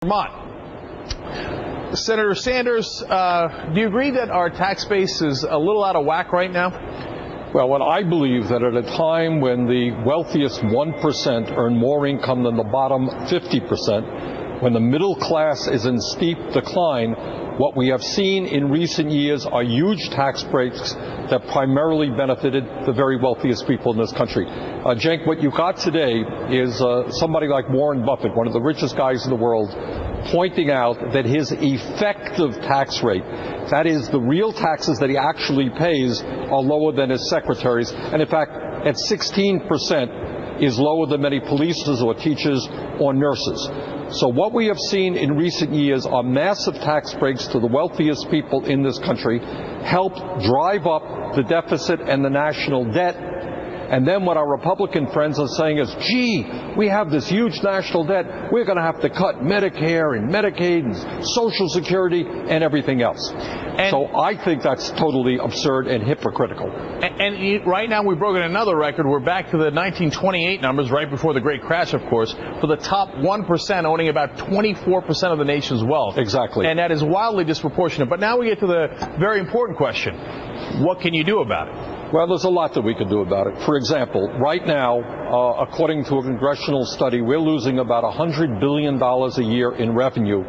Vermont. Senator Sanders, do you agree that our tax base is a little out of whack right now? Well, what I believe that at a time when the wealthiest 1% earn more income than the bottom 50%, when the middle class is in steep decline, what we have seen in recent years are huge tax breaks that primarily benefited the very wealthiest people in this country. Cenk, what you got today is somebody like Warren Buffett, one of the richest guys in the world, pointing out that his effective tax rate, that is the real taxes that he actually pays, are lower than his secretaries. And in fact, at 16% is lower than many policemen or teachers or nurses. So what we have seen in recent years are massive tax breaks to the wealthiest people in this country, helped drive up the deficit and the national debt. And then what our Republican friends are saying is, gee, we have this huge national debt. We're going to have to cut Medicare and Medicaid and Social Security and everything else. And so I think that's totally absurd and hypocritical. And right now we've broken another record. We're back to the 1928 numbers, right before the great crash, of course, for the top 1% owning about 24% of the nation's wealth. Exactly. And that is wildly disproportionate. But now we get to the very important question. What can you do about it? Well, there's a lot that we can do about it. For example, right now, according to a congressional study, we're losing about $100 billion a year in revenue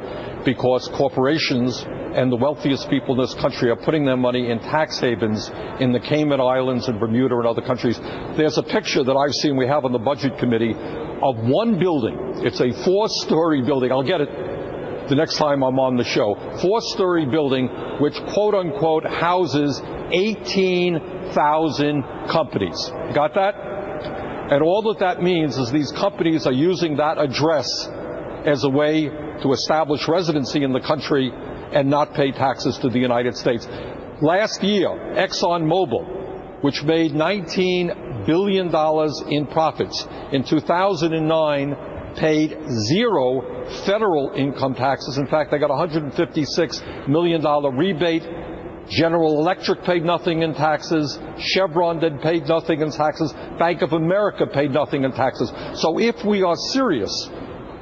because corporations and the wealthiest people in this country are putting their money in tax havens in the Cayman Islands and Bermuda and other countries. There's a picture that I've seen we have on the Budget Committee of one building. It's a 4-story building. I'll get it the next time I'm on the show. 4-story building which, quote unquote, houses 18,000 companies. Got that? And all that means is these companies are using that address as a way to establish residency in the country and not pay taxes to the United States. Last year, ExxonMobil, which made $19 billion in profits, in 2009 paid 0 federal income taxes. In fact, they got a $156 million rebate. General Electric paid nothing in taxes. Chevron paid nothing in taxes. Bank of America paid nothing in taxes. So if we are serious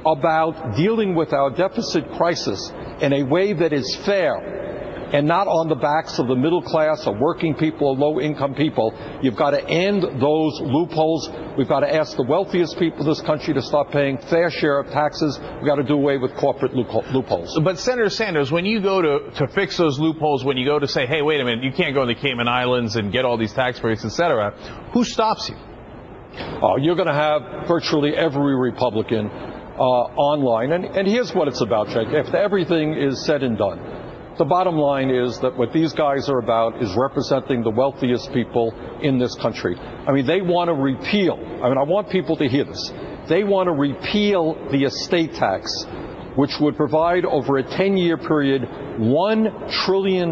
about dealing with our deficit crisis in a way that is fair and not on the backs of the middle class or working people or low-income people, you've got to end those loopholes. We've got to ask the wealthiest people in this country to start paying fair share of taxes. We've got to do away with corporate loopholes. But Senator Sanders, when you go to fix those loopholes, when you go to say, hey, wait a minute, you can't go to the Cayman Islands and get all these tax breaks, etc., who stops you? You're going to have virtually every Republican online. And here's what it's about, Cenk. After everything is said and done, the bottom line is that what these guys are about is representing the wealthiest people in this country. I mean, they want to repeal. I mean, I want people to hear this. They want to repeal the estate tax, which would provide over a 10-year period $1 trillion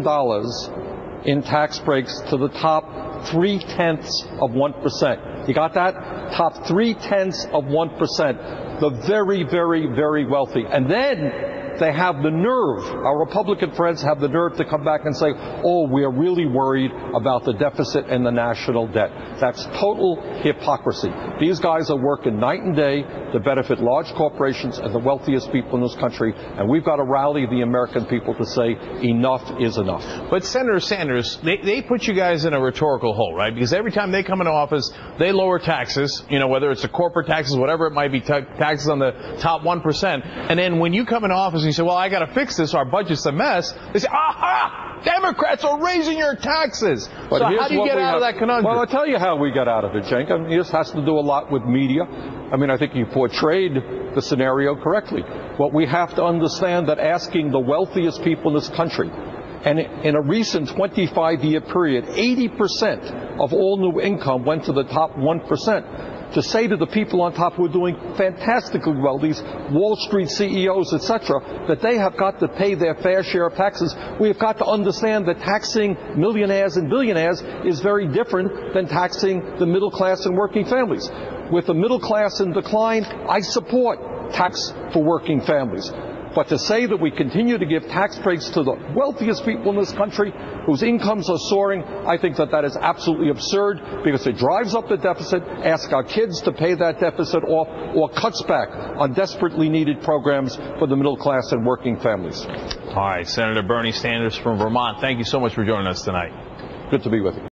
in tax breaks to the top 0.3%. You got that? Top 0.3%. The very, very, very wealthy. And then they have the nerve, our Republican friends have the nerve to come back and say, oh, we're really worried about the deficit and the national debt. That's total hypocrisy. These guys are working night and day to benefit large corporations and the wealthiest people in this country, and we've got to rally the American people to say enough is enough. But Senator Sanders, they put you guys in a rhetorical hole, right? Because every time they come into office, they lower taxes, whether it's the corporate taxes, whatever it might be, taxes on the top 1%. And then when you come into office, you say, well, I got to fix this. Our budget's a mess. They say, aha! Democrats are raising your taxes. But so how do you get out of that conundrum? Well, I'll tell you how we got out of it, Cenk. I mean, this has to do a lot with media. I mean, I think you portrayed the scenario correctly. What we have to understand that asking the wealthiest people in this country, and in a recent 25-year period, 80% of all new income went to the top 1%. To say to the people on top who are doing fantastically well, these Wall Street CEOs, etc., that they have got to pay their fair share of taxes, we have got to understand that taxing millionaires and billionaires is very different than taxing the middle class and working families. With the middle class in decline, I support tax for working families. But to say that we continue to give tax breaks to the wealthiest people in this country whose incomes are soaring, I think that is absolutely absurd, because it drives up the deficit, asks our kids to pay that deficit off, or cuts back on desperately needed programs for the middle class and working families. All right, Senator Bernie Sanders from Vermont, thank you so much for joining us tonight. Good to be with you.